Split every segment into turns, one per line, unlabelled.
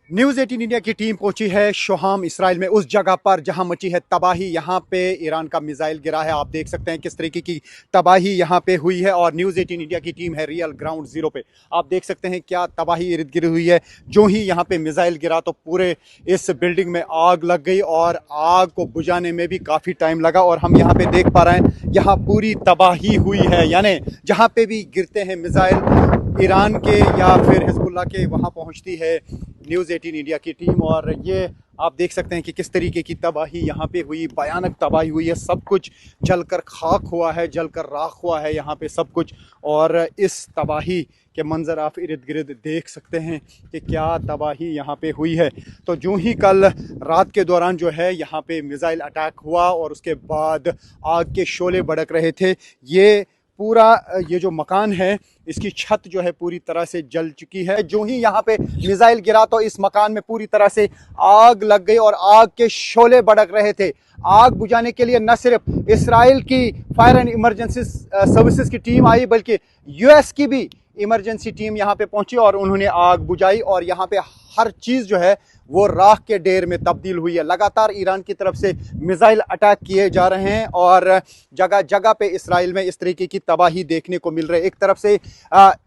News 18 India की team पहुंची है शोहाम इसराइल में, उस जगह पर जहां मची है तबाही। यहां पे ईरान का मिसाइल गिरा है। आप देख सकते हैं किस तरीके की तबाही यहां पे हुई है। और न्यूज़ 18 इंडिया की टीम है रियल ग्राउंड जीरो पे। आप देख सकते हैं क्या तबाही इर्द गिर्द हुई है। जो ही यहां पे मिसाइल गिरा तो पूरे इस बिल्डिंग में आग लग गई और आग को बुझाने में भी काफ़ी टाइम लगा। और हम यहाँ पे देख पा रहे हैं यहाँ पूरी तबाही हुई है, यानी जहाँ पे भी गिरते हैं मिसाइल ईरान के या फिर हिजबुल्लाह के, वहाँ पहुँचती है न्यूज़ 18 इंडिया की टीम। और ये आप देख सकते हैं कि किस तरीके की तबाही यहाँ पे हुई, भयानक तबाही हुई है। सब कुछ जलकर खाक हुआ है, जलकर राख हुआ है यहाँ पे सब कुछ। और इस तबाही के मंजर आप इर्द गिर्द देख सकते हैं कि क्या तबाही यहाँ पे हुई है। तो जो ही कल रात के दौरान जो है यहाँ पे मिसाइल अटैक हुआ और उसके बाद आग के शोले भड़क रहे थे। ये जो मकान है इसकी छत जो है पूरी तरह से जल चुकी है। जो ही यहाँ पे मिसाइल गिरा तो इस मकान में पूरी तरह से आग लग गई और आग के शोले भड़क रहे थे। आग बुझाने के लिए न सिर्फ इसराइल की फायर एंड इमरजेंसी सर्विसेज की टीम आई, बल्कि यूएस की भी इमरजेंसी टीम यहाँ पे पहुंची और उन्होंने आग बुझाई। और यहाँ पे हर चीज़ जो है वो राख के ढेर में तब्दील हुई है। लगातार ईरान की तरफ से मिसाइल अटैक किए जा रहे हैं और जगह जगह पे इसराइल में इस तरीके की तबाही देखने को मिल रही है। एक तरफ से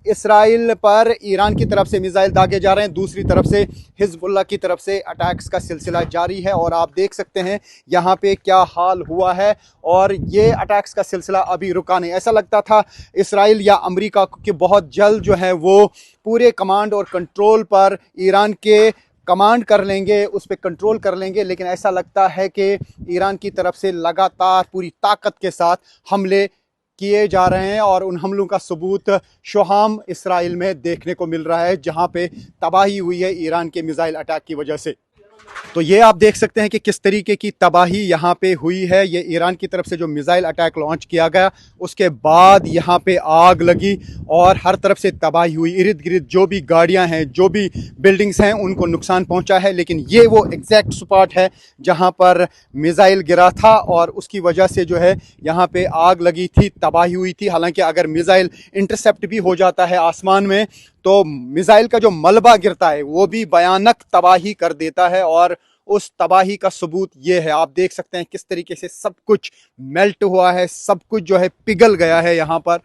इसराइल पर ईरान की तरफ से मिसाइल दागे जा रहे हैं, दूसरी तरफ से हिजबुल्लाह की तरफ से अटैक्स का सिलसिला जारी है। और आप देख सकते हैं यहाँ पे क्या हाल हुआ है। और ये अटैक्स का सिलसिला अभी रुका नहीं। ऐसा लगता था इसराइल या अमेरिका कि बहुत जल्द जो है वो पूरे कमांड और कंट्रोल पर ईरान के कमांड कर लेंगे, उस पर कंट्रोल कर लेंगे, लेकिन ऐसा लगता है कि ईरान की तरफ से लगातार पूरी ताकत के साथ हमले किए जा रहे हैं। और उन हमलों का सबूत शोहाम इसराइल में देखने को मिल रहा है, जहां पे तबाही हुई है ईरान के मिसाइल अटैक की वजह से। तो ये आप देख सकते हैं कि किस तरीके की तबाही यहाँ पे हुई है। ये ईरान की तरफ से जो मिसाइल अटैक लॉन्च किया गया उसके बाद यहाँ पे आग लगी और हर तरफ से तबाही हुई। इर्द गिर्द जो भी गाड़ियाँ हैं, जो भी बिल्डिंग्स हैं, उनको नुकसान पहुँचा है। लेकिन ये वो एग्जैक्ट स्पॉट है जहाँ पर मिसाइल गिरा था और उसकी वजह से जो है यहाँ पे आग लगी थी, तबाही हुई थी। हालांकि अगर मिसाइल इंटरसेप्ट भी हो जाता है आसमान में तो मिसाइल का जो मलबा गिरता है वो भी भयानक तबाही कर देता है। और उस तबाही का सबूत ये है, आप देख सकते हैं किस तरीके से सब कुछ मेल्ट हुआ है, सब कुछ जो है पिघल गया है यहाँ पर।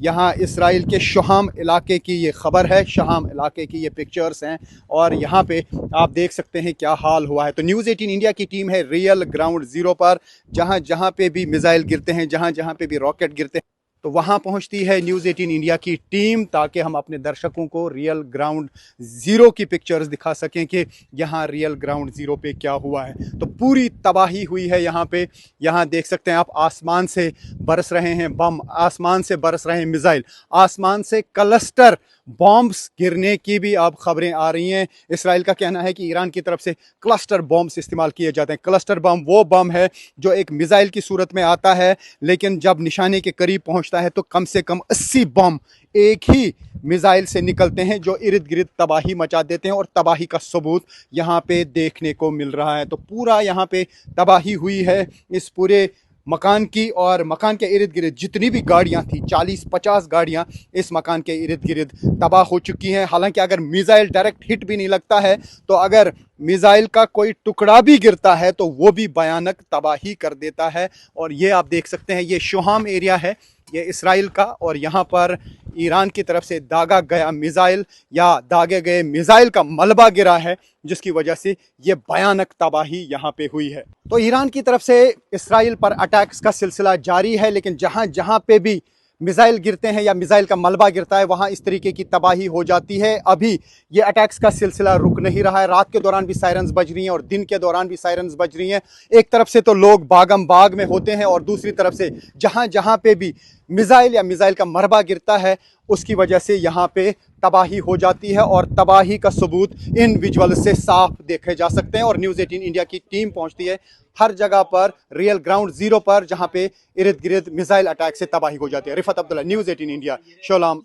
यहाँ इसराइल के शोहाम इलाके की ये खबर है, शोहाम इलाके की ये पिक्चर्स हैं और यहाँ पे आप देख सकते हैं क्या हाल हुआ है। तो न्यूज़ 18 इंडिया की टीम है रियल ग्राउंड जीरो पर। जहाँ जहाँ पे भी मिसाइल गिरते हैं, जहाँ जहाँ पे भी रॉकेट गिरते हैं, तो वहाँ पहुँचती है न्यूज़ 18 इंडिया की टीम, ताकि हम अपने दर्शकों को रियल ग्राउंड ज़ीरो की पिक्चर्स दिखा सकें कि यहाँ रियल ग्राउंड ज़ीरो पे क्या हुआ है। तो पूरी तबाही हुई है यहाँ पे। यहाँ देख सकते हैं आप, आसमान से बरस रहे हैं बम, आसमान से बरस रहे हैं मिसाइल, आसमान से क्लस्टर बॉम्ब्स गिरने की भी अब खबरें आ रही हैं। इसराइल का कहना है कि ईरान की तरफ से क्लस्टर बॉम्ब्स इस्तेमाल किए जाते हैं। क्लस्टर बम वो बम है जो एक मिसाइल की सूरत में आता है, लेकिन जब निशाने के करीब पहुंचता है तो कम से कम 80 बम एक ही मिसाइल से निकलते हैं जो इर्द गिर्द तबाही मचा देते हैं। और तबाही का सबूत यहाँ पे देखने को मिल रहा है। तो पूरा यहाँ पे तबाही हुई है इस पूरे मकान की। और मकान के इर्द गिर्द जितनी भी गाड़ियां थी, 40-50 गाड़ियां इस मकान के इर्द गिर्द तबाह हो चुकी हैं। हालांकि अगर मिसाइल डायरेक्ट हिट भी नहीं लगता है, तो अगर मिसाइल का कोई टुकड़ा भी गिरता है तो वो भी भयानक तबाही कर देता है। और ये आप देख सकते हैं, ये शोहाम एरिया है, ये इसराइल का, और यहाँ पर ईरान की तरफ से दागा गया मिसाइल या दागे गए मिसाइल का मलबा गिरा है, जिसकी वजह से ये भयानक तबाही यहाँ पे हुई है। तो ईरान की तरफ से इसराइल पर अटैक्स का सिलसिला जारी है, लेकिन जहाँ जहाँ पे भी मिसाइल गिरते हैं या मिसाइल का मलबा गिरता है वहाँ इस तरीके की तबाही हो जाती है। अभी ये अटैक्स का सिलसिला रुक नहीं रहा है। रात के दौरान भी सायरन्स बज रही हैं और दिन के दौरान भी सायरन्स बज रही हैं। एक तरफ से तो लोग बागम बाग में होते हैं और दूसरी तरफ से जहाँ जहाँ पे भी मिसाइल या मिसाइल का मलबा गिरता है उसकी वजह से यहाँ पे तबाही हो जाती है। और तबाही का सबूत इन विजुअल से साफ देखे जा सकते हैं। और न्यूज़ 18 इंडिया की टीम पहुंचती है हर जगह पर, रियल ग्राउंड जीरो पर, जहां पे इर्द गिर्द मिसाइल अटैक से तबाही हो जाती है। Rifat Abdullah, news 18 India, शोलाम।